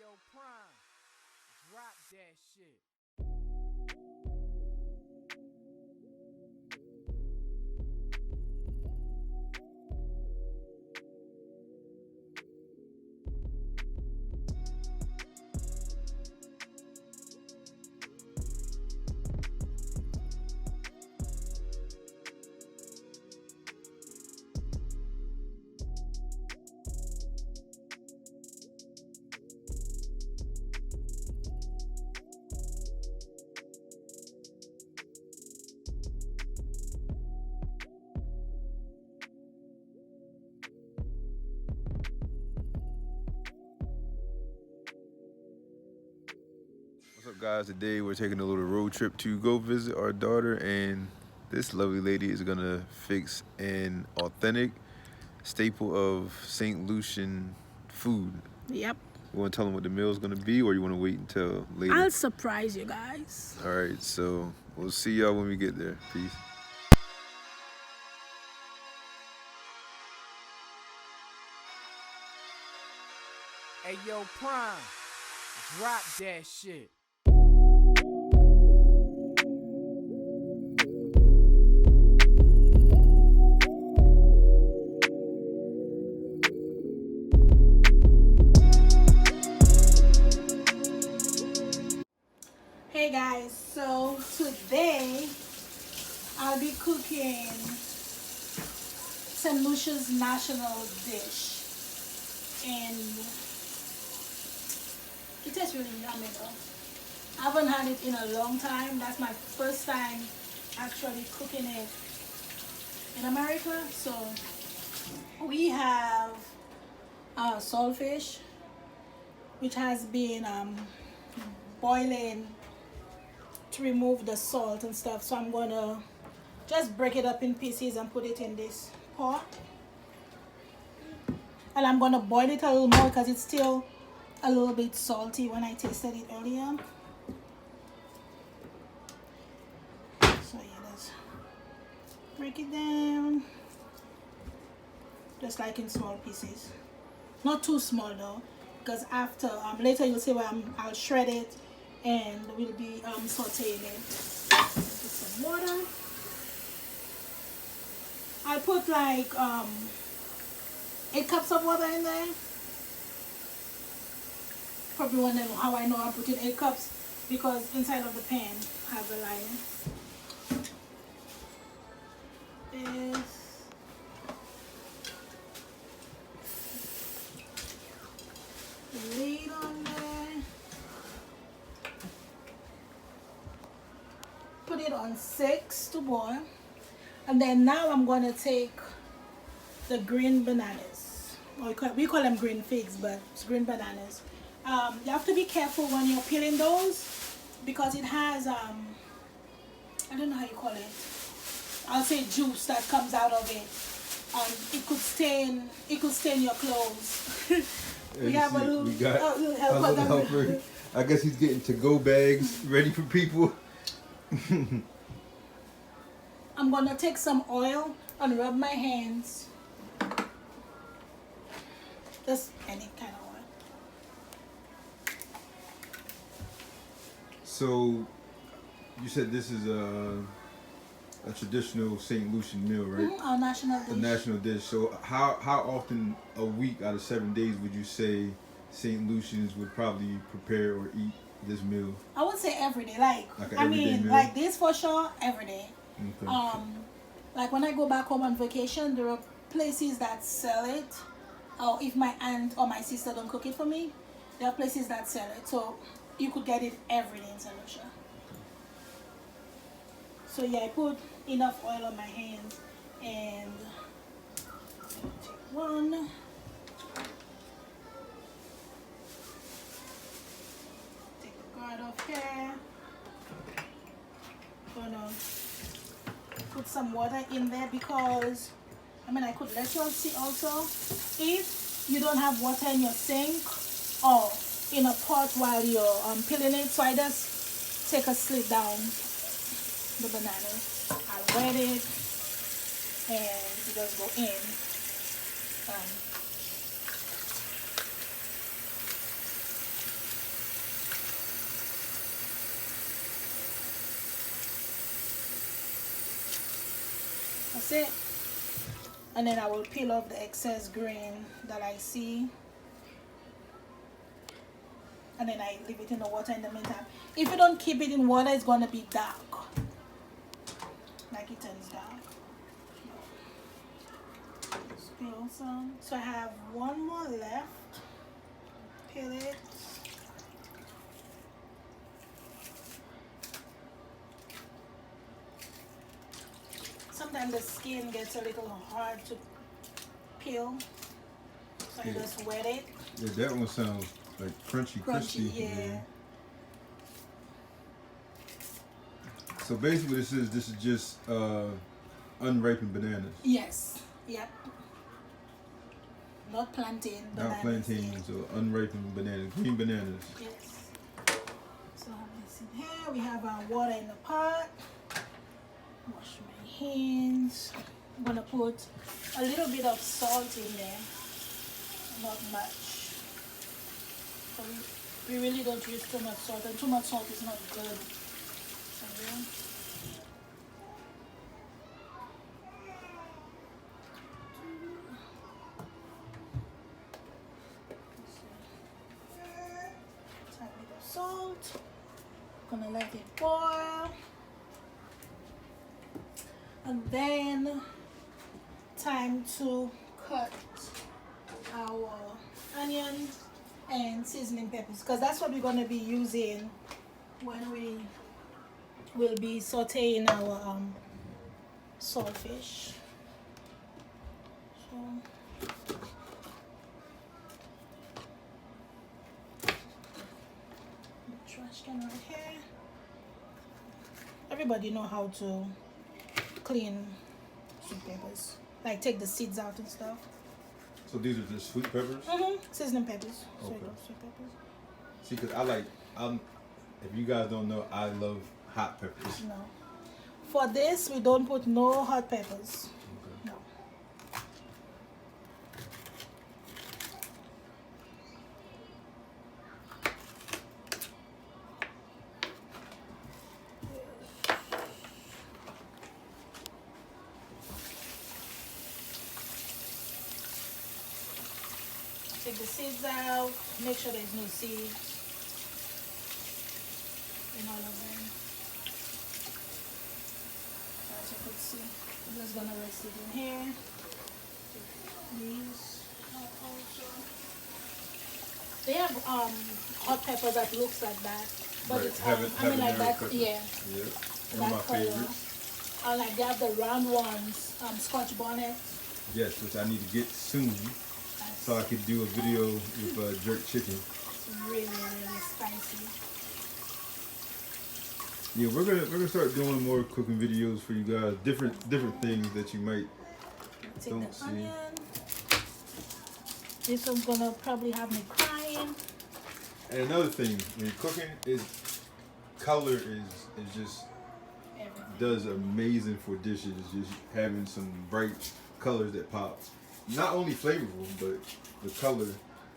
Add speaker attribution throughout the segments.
Speaker 1: Yo, Prime, drop that shit.
Speaker 2: What's up, guys? Today we're taking a little road trip to go visit our daughter, and this lovely lady is gonna fix an authentic staple of St. Lucian food.
Speaker 3: Yep.
Speaker 2: You want to tell them what the meal is gonna be, or you want to wait until later?
Speaker 3: I'll surprise you guys.
Speaker 2: All right, so we'll see y'all when we get there. Peace.
Speaker 1: Hey, yo, Prime, drop that shit.
Speaker 3: Hey guys, so today I'll be cooking St. Lucia's national dish, and it tastes really yummy though. I haven't had it in a long time. That's my first time actually cooking it in America. So we have saltfish, which has been boiling to remove the salt and stuff. So I'm gonna just break it up in pieces and put it in this pot, and I'm gonna boil it a little more because it's still a little bit salty when I tasted it earlier. So yeah, let's break it down just like in small pieces, not too small though, because after later you'll see where I'll shred it and we'll be sauteing it. Put some water. I'll put like 8 cups of water in there. Probably wondering how I know I'm putting 8 cups, because inside of the pan I have a lining. This. Lid on there. Put it on 6 to boil, and then now I'm going to take the green bananas, or we call them green figs, but it's green bananas. You have to be careful when you're peeling those, because it has I don't know how you call it, I'll say juice that comes out of it, and it could stain your clothes. We have a little
Speaker 2: helper. I guess he's getting to-go bags ready for people.
Speaker 3: I'm gonna take some oil and rub my hands. Just any kind of oil.
Speaker 2: So, you said this is a traditional St. Lucian meal, right?
Speaker 3: Our national dish.
Speaker 2: A national dish. So, how often a week out of 7 days would you say St. Lucians would probably prepare or eat this meal?
Speaker 3: I would say every day. Like
Speaker 2: an
Speaker 3: I
Speaker 2: everyday
Speaker 3: mean,
Speaker 2: meal?
Speaker 3: like this for sure, every day.
Speaker 2: Okay.
Speaker 3: Like when I go back home on vacation, there are places that sell it. Or if my aunt or my sister don't cook it for me, there are places that sell it. So you could get it every day in St. Lucia. So yeah, I put enough oil on my hands, and take one. Take the guard off here. Gonna put some water in there, because I could let you all see also, if you don't have water in your sink or in a pot while you're peeling it. So I just take a slit down the banana, I'll wet it, and it just go in. That's it. And then I will peel off the excess grain that I see. And then I leave it in the water in the meantime. If you don't keep it in water, it's going to be dark. Like it turns dark. Peel some. So I have one more left. Peel it. Sometimes the skin gets a little hard to peel, so you just wet it.
Speaker 2: Yeah, that one sounds like crunchy, crispy.
Speaker 3: Yeah.
Speaker 2: So basically, this is just unripened bananas.
Speaker 3: Yes. Yep. Not plantain.
Speaker 2: Not plantains or unripened bananas, green bananas.
Speaker 3: Yes. So I have this in here. We have our water in the pot. Wash my hands. I'm gonna put a little bit of salt in there, not much. So we really don't use too much salt, and too much salt is not good. So yeah. Tiny bit of salt. Gonna let it boil. And then time to cut our onion and seasoning peppers, because that's what we're going to be using when we will be sauteing our saltfish. So the trash can right here. Everybody know how to clean sweet peppers, like take the seeds out and stuff.
Speaker 2: So these are just sweet peppers?
Speaker 3: Seasoning peppers.
Speaker 2: Okay.
Speaker 3: Sweet peppers.
Speaker 2: See, because if you guys don't know, I love hot peppers.
Speaker 3: No. For this, we don't put no hot peppers.
Speaker 2: Okay.
Speaker 3: No. Take the seeds out. Make sure there's no seeds in all of them. As you could see, I'm just gonna rest it in here. These are also. They have hot pepper that looks like that, but
Speaker 2: Right.
Speaker 3: it's I mean like that.
Speaker 2: Pepper.
Speaker 3: Yeah.
Speaker 2: Yeah. One
Speaker 3: That
Speaker 2: of my
Speaker 3: color.
Speaker 2: favorites.
Speaker 3: Or like they have the round ones, Scotch bonnet.
Speaker 2: Yes, which I need to get soon, so I could do a video with jerk chicken.
Speaker 3: It's really, really spicy.
Speaker 2: Yeah, we're gonna start doing more cooking videos for you guys. Different things that you might
Speaker 3: Take
Speaker 2: don't
Speaker 3: the
Speaker 2: see.
Speaker 3: onion. This one's gonna probably have me crying.
Speaker 2: And another thing, when you're cooking, is color is just
Speaker 3: Everything.
Speaker 2: does amazing for dishes. Just having some bright colors that pop. Not only flavorful, but the color,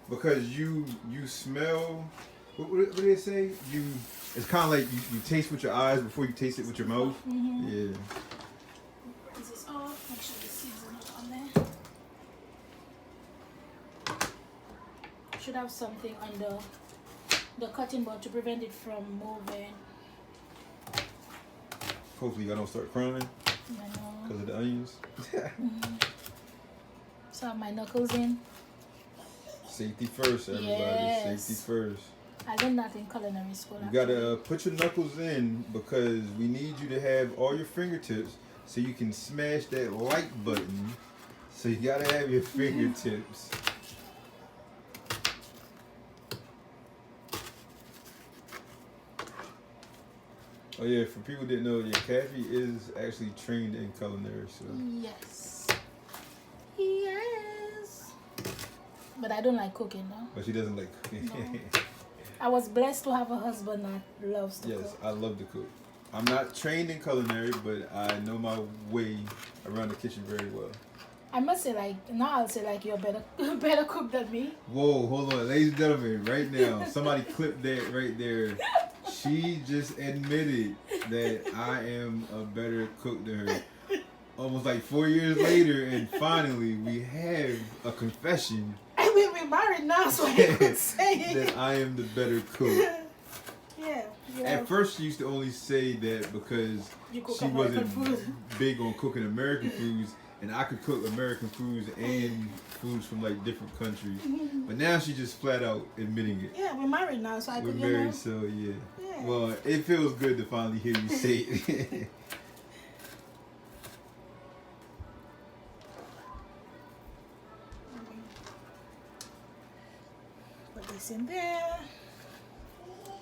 Speaker 2: because you smell. What do they say? It's kind of like you taste with your eyes before you taste it with your mouth.
Speaker 3: Mm-hmm.
Speaker 2: Yeah.
Speaker 3: This is off. Make sure the seeds are not on there. Should have something on the cutting board to prevent it from moving.
Speaker 2: Hopefully, y'all don't start crying
Speaker 3: You know.
Speaker 2: because of the onions.
Speaker 3: So I have my knuckles in.
Speaker 2: Safety first, everybody.
Speaker 3: Yes.
Speaker 2: Safety first.
Speaker 3: I learned that in culinary school.
Speaker 2: You gotta put your knuckles in, because we need you to have all your fingertips so you can smash that like button. So you gotta have your fingertips. Oh yeah, for people that didn't know, yeah, Kathy is actually trained in culinary, so.
Speaker 3: Yes. Yes. But I don't like cooking, though.
Speaker 2: But she doesn't like cooking.
Speaker 3: No. I was blessed to have a husband that loves to
Speaker 2: Yes,
Speaker 3: cook.
Speaker 2: I love to cook. I'm not trained in culinary, but I know my way around the kitchen very well.
Speaker 3: I must say, I'll say, you're better cook than me.
Speaker 2: Whoa, hold on. Ladies and gentlemen, right now, somebody clip that right there. She just admitted that I am a better cook than her. almost like 4 years later, and finally we have a confession.
Speaker 3: I mean, we're married now, so I could say it.
Speaker 2: That I am the better cook.
Speaker 3: Yeah.
Speaker 2: At first, she used to only say that because she wasn't big on cooking American foods, and I could cook American foods and foods from like different countries. But now she's just flat out admitting it.
Speaker 3: Yeah, we're married now, so I could.
Speaker 2: We're married, so yeah. Well, it feels good to finally hear you say it.
Speaker 3: Put this in there.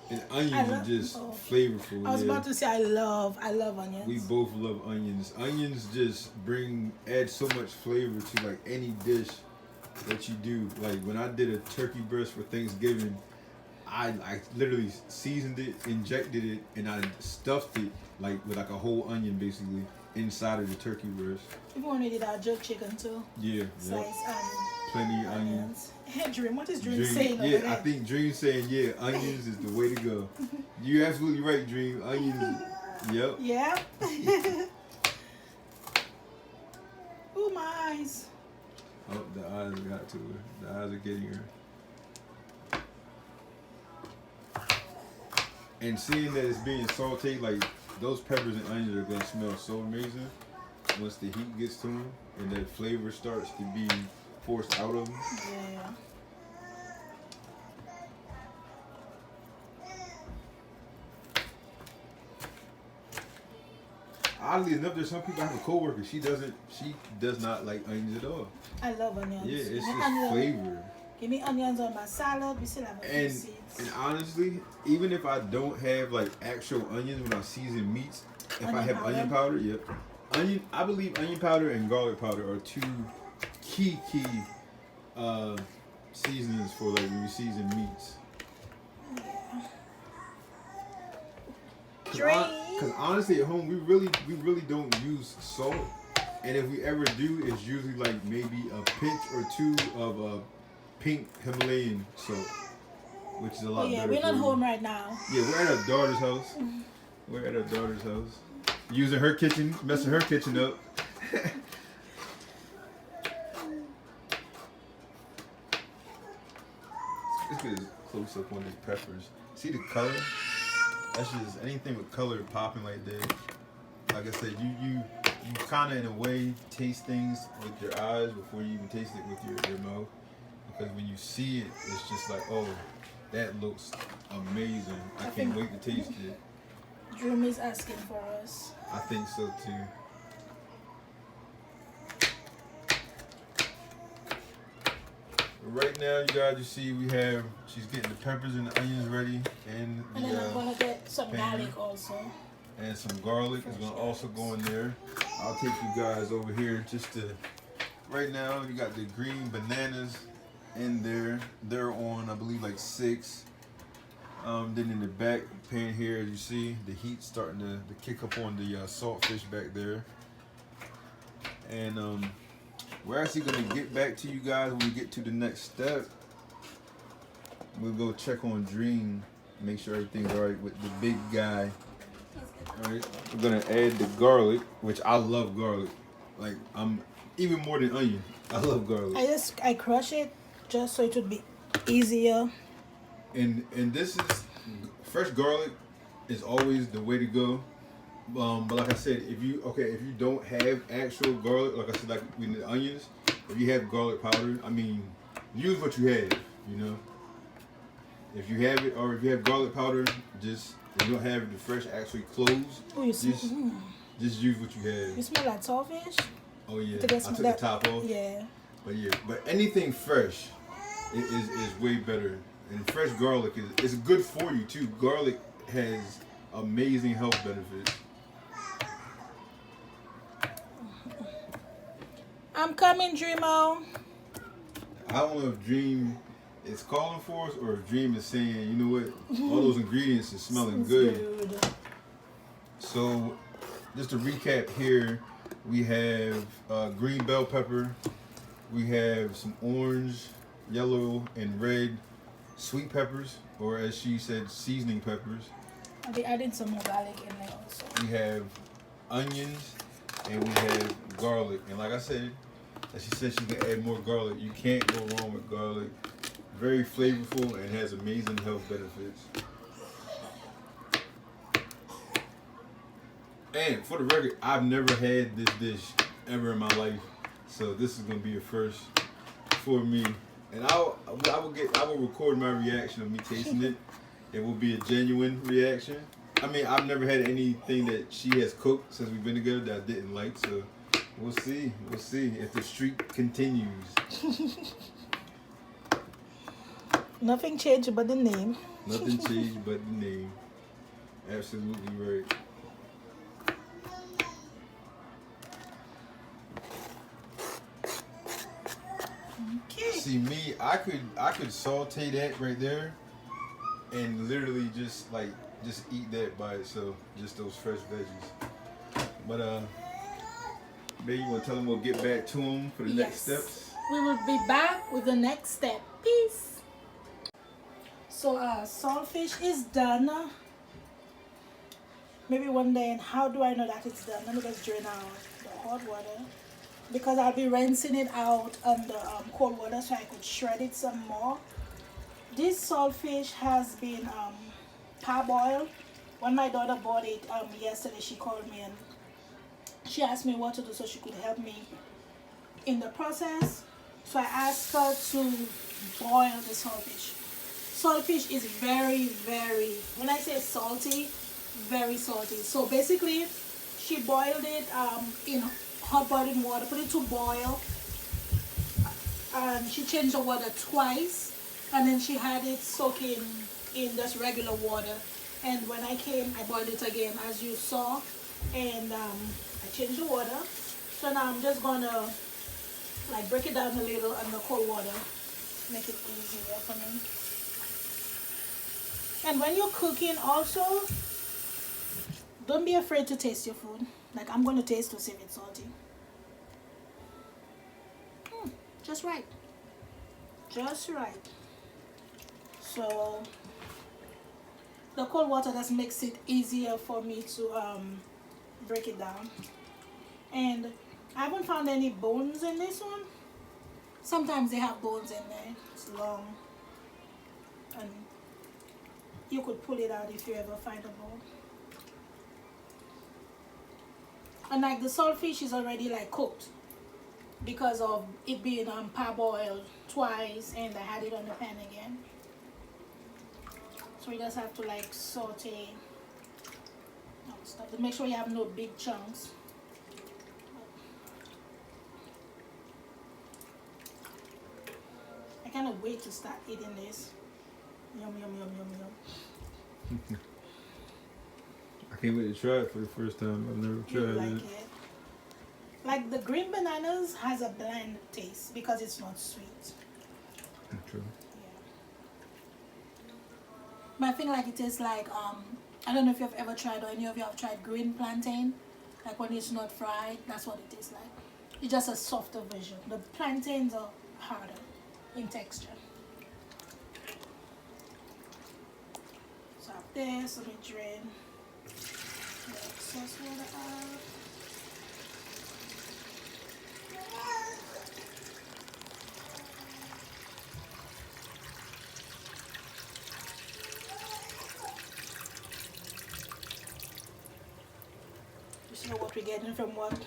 Speaker 2: And onions are just flavorful.
Speaker 3: I was about to say I love onions.
Speaker 2: We both love onions. Onions just add so much flavor to like any dish that you do. Like when I did a turkey breast for Thanksgiving, I literally seasoned it, injected it, and I stuffed it like with like a whole onion basically inside of the turkey breast.
Speaker 3: If you want to eat our jerk chicken too.
Speaker 2: Yeah.
Speaker 3: Slice
Speaker 2: plenty of onions.
Speaker 3: Hey, Dream, what is Dream saying over
Speaker 2: there?
Speaker 3: there?
Speaker 2: I think Dream's saying, yeah, onions is the way to go. You're absolutely right, Dream. Onions. Yep.
Speaker 3: Yeah. Ooh, my eyes.
Speaker 2: Oh, the eyes got to her. The eyes are getting her. And seeing that it's being sauteed, like those peppers and onions are gonna smell so amazing once the heat gets to them and that flavor starts to be forced out of them.
Speaker 3: Yeah.
Speaker 2: Oddly enough, there's some people. I have a coworker. She does not like onions at all.
Speaker 3: I love onions.
Speaker 2: Yeah, it's just flavor.
Speaker 3: Give me onions on my salad. We still have a few seeds.
Speaker 2: And honestly, even if I don't have like actual onions when I season meats, if I have onion powder, yep. I believe onion powder and garlic powder are two key seasonings for like when you season meats. Because honestly, at home we really don't use salt, and if we ever do, it's usually like maybe a pinch or two of pink Himalayan salt, which is a lot better.
Speaker 3: Yeah, we're not home right now.
Speaker 2: Yeah, we're at our daughter's house. We're at our daughter's house, using her kitchen, messing her kitchen up. Let's get a close up on these peppers. See the color? That's just anything with color popping like that. Like I said, you kind of in a way taste things with your eyes before you even taste it with your mouth. Because when you see it, it's just like, oh, that looks amazing. I can't wait to taste it.
Speaker 3: Dream is asking for us.
Speaker 2: I think so too. Right now, you guys, you see she's getting the peppers and the onions ready, and
Speaker 3: then I'm gonna get some garlic also.
Speaker 2: And some garlic is gonna also go in there. I'll take you guys over here right now, you got the green bananas in there. They're on, I believe, like 6. Then in the back pan here, as you see, the heat's starting to kick up on the saltfish back there. And we're actually going to get back to you guys when we get to the next step. We'll go check on Dream, make sure everything's all right with the big guy. All right, we're going to add the garlic, which I love garlic. Like, I'm even more than onion. I love garlic.
Speaker 3: I crush it just so it would be easier.
Speaker 2: And this is, fresh garlic is always the way to go. But like I said, if you don't have actual garlic, like I said, like with the onions, if you have garlic powder, I mean, use what you have, you know. If you have it, or if you have garlic powder, if you don't have it, the fresh actually closed, just use what you have.
Speaker 3: You smell like saltfish?
Speaker 2: Oh yeah, I took the top off.
Speaker 3: Yeah.
Speaker 2: But anything fresh is way better. And fresh garlic is good for you too. Garlic has amazing health benefits.
Speaker 3: I'm coming, Dreamo.
Speaker 2: I don't know if Dream is calling for us or if Dream is saying, you know what, all those ingredients are smelling good. So, just to recap here, we have green bell pepper, we have some orange, yellow, and red sweet peppers, or as she said, seasoning peppers.
Speaker 3: I'll be adding some more garlic in there also.
Speaker 2: We have onions, and we have garlic. And like I said, she said she can add more garlic. You can't go wrong with garlic. Very flavorful and has amazing health benefits. And for the record, I've never had this dish ever in my life, so this is gonna be a first for me. And I will record my reaction of me tasting it. It will be a genuine reaction. I mean, I've never had anything that she has cooked since we've been together that I didn't like, so we'll see. We'll see if the streak continues.
Speaker 3: Nothing changed but the name.
Speaker 2: Nothing changed but the name. Absolutely right.
Speaker 3: Okay.
Speaker 2: See me, I could saute that right there, and literally just eat that by itself, just those fresh veggies. But maybe you want to tell them we'll get back to them for the next steps.
Speaker 3: We will be back with the next step. Peace. So saltfish is done. Maybe one day, and how do I know that it's done? Let me just drain out the hot water, because I'll be rinsing it out under cold water so I could shred it some more. This saltfish has been parboiled. When my daughter bought it yesterday, she called me and she asked me what to do so she could help me in the process. So I asked her to boil the saltfish. Saltfish is very, very, when I say salty, very salty. So basically, she boiled it in hot boiling water, put it to boil, and she changed the water twice, and then she had it soaking in just regular water. And when I came, I boiled it again, as you saw, and I changed the water. So now I'm just gonna like break it down a little under cold water, make it easier for me. And when you're cooking also, don't be afraid to taste your food. Like I'm gonna taste to see if it's salty. Just right. Just right. So the cold water just makes it easier for me to break it down. And I haven't found any bones in this one. Sometimes they have bones in there. It's long. And you could pull it out if you ever find a bone. And like the saltfish is already like cooked because of it being parboiled twice, and I had it on the pan again. So you just have to like saute. No, stop. Make sure you have no big chunks. I cannot wait to start eating this. Yum, yum, yum, yum, yum.
Speaker 2: I can't wait to try it for the first time. I've never tried it.
Speaker 3: Like the green bananas has a bland taste because it's not sweet.
Speaker 2: True.
Speaker 3: Yeah. But I think like it tastes like I don't know if you've ever tried, or any of you have tried green plantain. Like when it's not fried, that's what it tastes like. It's just a softer version. The plantains are harder in texture. So after this, let me drain the excess water out. You see what we're getting from what?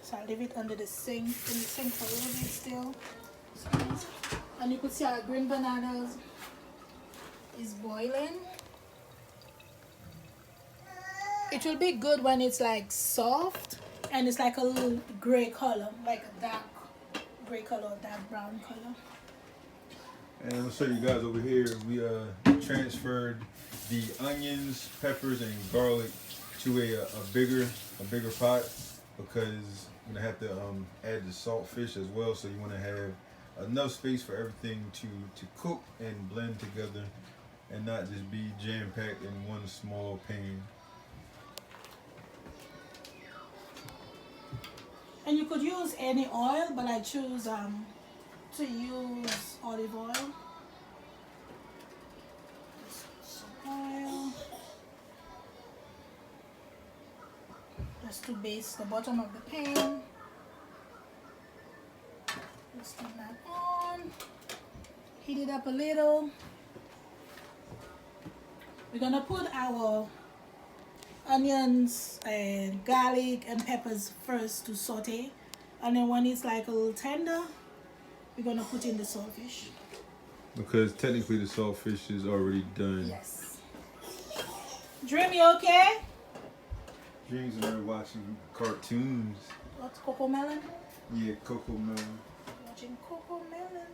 Speaker 3: So I'll leave it under the sink, in the sink for a little bit still. And you could see our green bananas is boiling. It will be good when it's like soft and it's like a little gray color, like a dark gray color or dark brown color.
Speaker 2: And I'm gonna show you guys over here. We transferred the onions, peppers, and garlic to a bigger pot because I'm gonna have to add the saltfish as well. So you want to have enough space for everything to cook and blend together, and not just be jam-packed in one small pan.
Speaker 3: And you could use any oil, but I choose to use olive oil. Some oil. Just to baste the bottom of the pan. Let's turn that on. Heat it up a little. We're gonna put our onions and garlic and peppers first to saute, and then when it's like a little tender, we're gonna put in the saltfish.
Speaker 2: Because technically the saltfish is already done.
Speaker 3: Yes. Dream, you okay?
Speaker 2: Dreams and her watching cartoons.
Speaker 3: What's Coco Melon?
Speaker 2: Yeah, Coco Melon.
Speaker 3: Watching Coco Melon.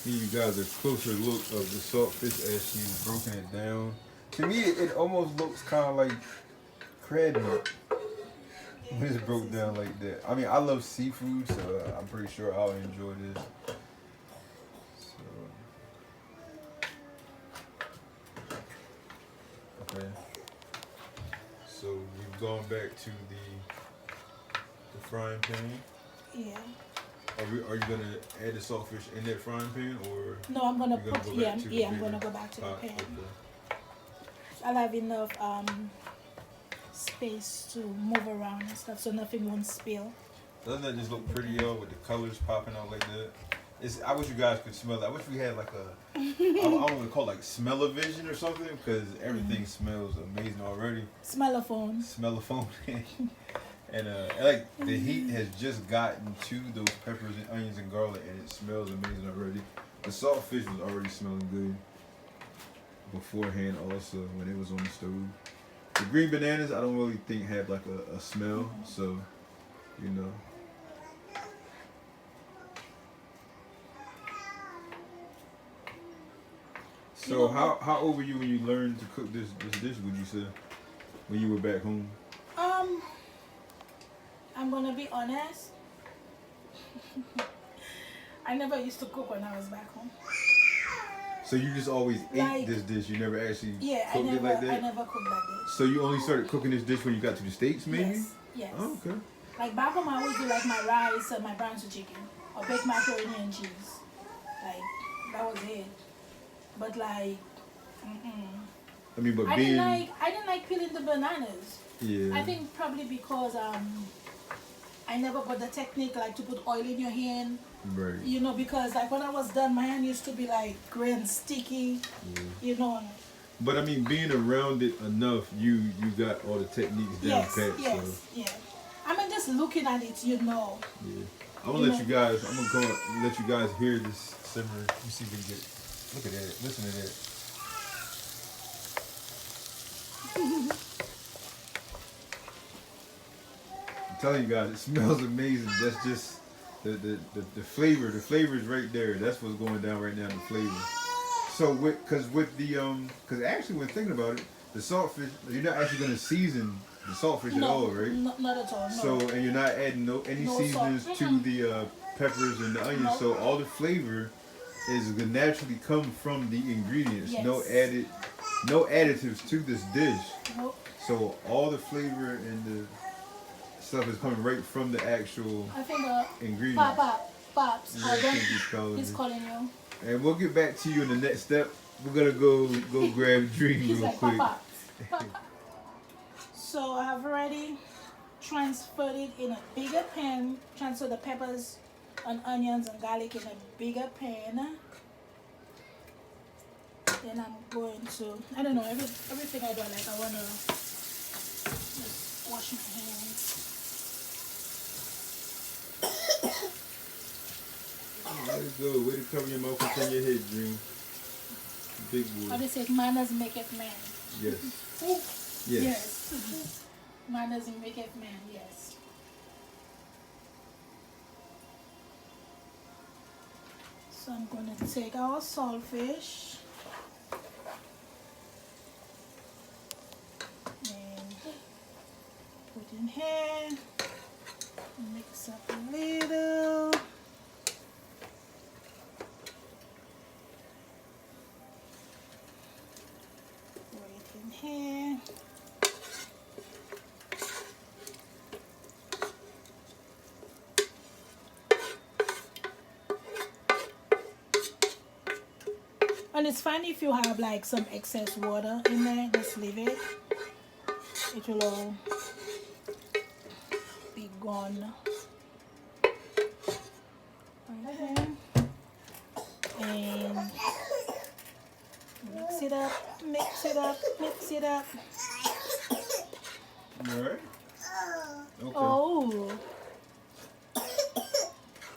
Speaker 2: Give you guys a closer look of the saltfish as she's broken it down. To me, it almost looks kind of like crab meat when it's broke down like that. I mean, I love seafood, so I'm pretty sure I'll enjoy this. Okay. So we've gone back to the frying pan.
Speaker 3: Yeah.
Speaker 2: Are you gonna add the saltfish in that frying pan, or
Speaker 3: No, I'm gonna
Speaker 2: you're
Speaker 3: put
Speaker 2: go back to the
Speaker 3: I'm
Speaker 2: bigger
Speaker 3: gonna go back to the
Speaker 2: pot?
Speaker 3: pan.
Speaker 2: Okay.
Speaker 3: I'll have enough space to move around and stuff, so nothing won't spill.
Speaker 2: Doesn't that just look pretty, y'all, with the colors popping out like that? I wish you guys could smell it. I wish we had like a, I don't want to call it like smell-o-vision or something, because everything smells amazing already.
Speaker 3: Smellophone.
Speaker 2: Smell-o-phone. And like the heat has just gotten to those peppers and onions and garlic, and it smells amazing already. The saltfish was already smelling good beforehand also when it was on the stove. The green bananas I don't really think had like a smell, so you know. So how old were you when you learned to cook this dish, would you say? When you were back home?
Speaker 3: I'm gonna be honest. I never used to cook when I was back home.
Speaker 2: So you just always ate this dish, you never actually cooked it like that?
Speaker 3: I never cooked that dish.
Speaker 2: So you only started cooking this dish when you got to the States, maybe?
Speaker 3: Yes, yes.
Speaker 2: Oh, okay.
Speaker 3: Like back home I always do like my rice and my brown stew chicken, or baked macaroni and cheese. Like, that was it. But like,
Speaker 2: I mean, but
Speaker 3: I
Speaker 2: being...
Speaker 3: didn't like peeling the bananas.
Speaker 2: Yeah.
Speaker 3: I think probably because I never got the technique like to put oil in your hand.
Speaker 2: Right.
Speaker 3: You know, because like when I was done, my hand used to be like gray and sticky. Yeah. You know.
Speaker 2: But I mean, being around it enough, you got all the techniques down pat.
Speaker 3: Yes,
Speaker 2: so.
Speaker 3: yeah. I mean, just looking at it, you know.
Speaker 2: Yeah. I'm gonna let you guys. I'm gonna go and let you guys hear this simmer. Let me see if we can get. Look at that. Listen to that. I'm telling you guys, it smells amazing. That's just the flavor. The flavor is right there. That's what's going down right now. The flavor. So because actually when thinking about it, the saltfish, you're not actually gonna season the saltfish at all, right?
Speaker 3: Not at all. No.
Speaker 2: So and you're not adding any seasonings
Speaker 3: salt.
Speaker 2: to the peppers and the onions.
Speaker 3: No.
Speaker 2: So all the flavor is gonna naturally come from the ingredients.
Speaker 3: Yes.
Speaker 2: No additives to this dish.
Speaker 3: Nope.
Speaker 2: So all the flavor and the stuff is coming right from the actual ingredients.
Speaker 3: Pops.
Speaker 2: Yeah,
Speaker 3: He's calling you.
Speaker 2: And we'll get back to you in the next step. We're gonna go grab Dream
Speaker 3: He's
Speaker 2: real
Speaker 3: like,
Speaker 2: quick.
Speaker 3: Papa. So I have already transferred it in a bigger pan. Transfer the peppers and onions and garlic in a bigger pan. Then I'm going to, I don't know, everything I do, like I want to just wash my hands.
Speaker 2: Way to go. Way to cover your mouth and turn your head, Dream. Big boy.
Speaker 3: How do you say manners maketh man?
Speaker 2: Yes.
Speaker 3: Yes. Manners maketh man, yes. So I'm going to take our saltfish and put in here, mix up a little. Put it in here. And it's fine if you have like some excess water in there, just leave it. It will all be gone. Right here. And mix it up, mix it up, mix it up.
Speaker 2: You alright? Okay.
Speaker 3: Oh.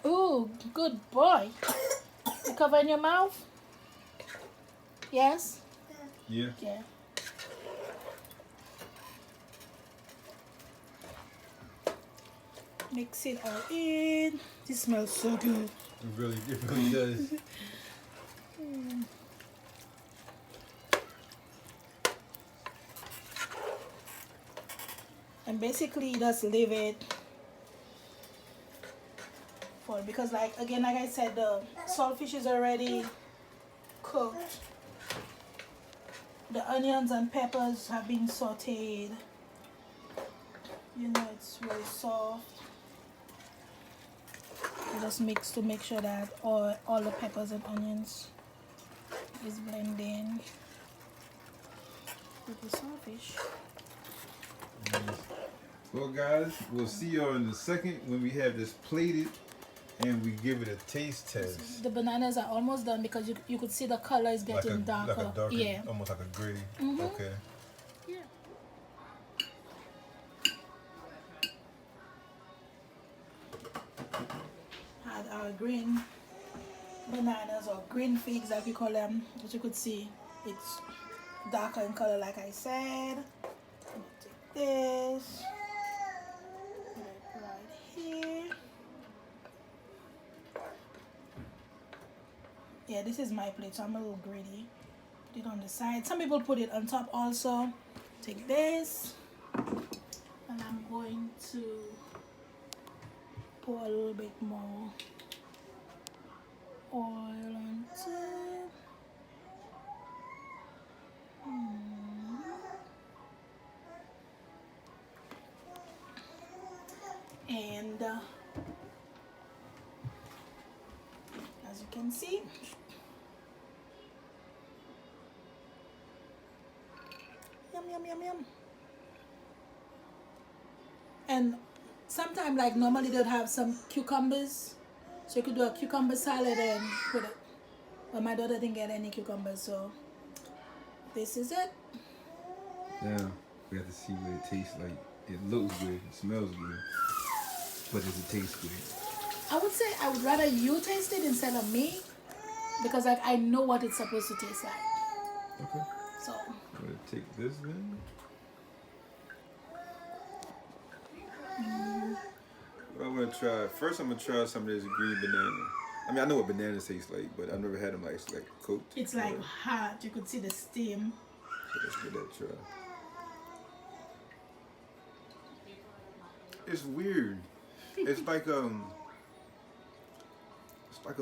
Speaker 3: Ooh, good boy. You covering your mouth? Yes?
Speaker 2: Yeah.
Speaker 3: Yeah. Mix it all in. This smells so good.
Speaker 2: It really does.
Speaker 3: And basically just leave it for, because like again, like I said, the saltfish is already cooked. The onions and peppers have been sauteed. You know, it's really soft. You just mix to make sure that all the peppers and onions is blending with the saltfish.
Speaker 2: Well, guys, we'll see y'all in a second when we have this plated and we give it a taste test.
Speaker 3: The bananas are almost done because you could see the color is getting darker.
Speaker 2: Like a darker,
Speaker 3: yeah.
Speaker 2: almost like a gray. Okay.
Speaker 3: Yeah. Had our green bananas or green figs, like we call them. As you could see, it's darker in color, like I said. I'm gonna take this, put it right here. Yeah, this is my plate, so I'm a little greedy. Put it on the side. Some people put it on top also. Take this, and I'm going to pour a little bit more oil on top. And as you can see, yum yum yum yum. And sometimes, like normally they'd have some cucumbers, so you could do a cucumber salad and put it. But my daughter didn't get any cucumbers, so this is it.
Speaker 2: Now we have to see what it tastes like. It looks good, it smells good, but does it taste good?
Speaker 3: I would say I would rather you taste it instead of me, because like I know what it's supposed to taste like.
Speaker 2: Okay.
Speaker 3: So
Speaker 2: I'm gonna take this then. I'm gonna try. First, I'm gonna try some of this green banana. I mean, I know what bananas taste like, but I've never had them like cooked.
Speaker 3: it's like hot. You could see the steam.
Speaker 2: So let's give that a try. It's weird. It's like a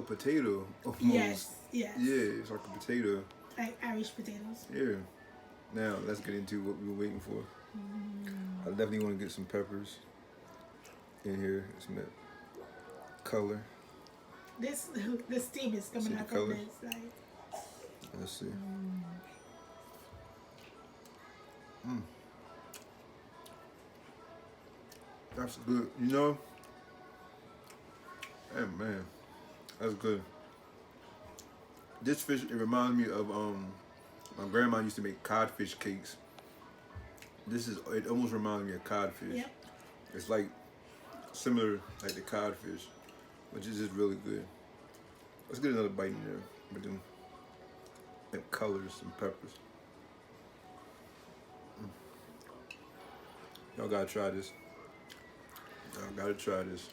Speaker 2: potato almost.
Speaker 3: Yes, yes.
Speaker 2: Yeah, it's like a potato.
Speaker 3: Like Irish potatoes.
Speaker 2: Yeah. Now let's get into what we were waiting for. I definitely want to get some peppers in here. Some of that color.
Speaker 3: This the steam is coming
Speaker 2: See the
Speaker 3: out
Speaker 2: color?
Speaker 3: of this. Like
Speaker 2: Let's see. That's good. You know? Hey, man. That's good. This fish, it reminds me of, my grandma used to make codfish cakes. It almost reminds me of codfish.
Speaker 3: yep.
Speaker 2: It's like similar like the codfish, which is just really good. Let's get another bite in there with them colors and peppers. Y'all gotta try this. Y'all gotta try this.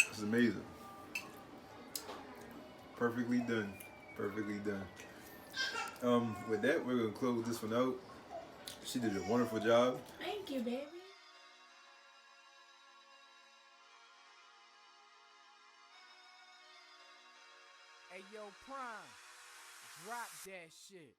Speaker 2: It's amazing. Perfectly done. Perfectly done. With that, we're gonna close this one out. She did a wonderful job.
Speaker 3: Thank you, baby.
Speaker 1: Hey, yo, Prime, drop that shit.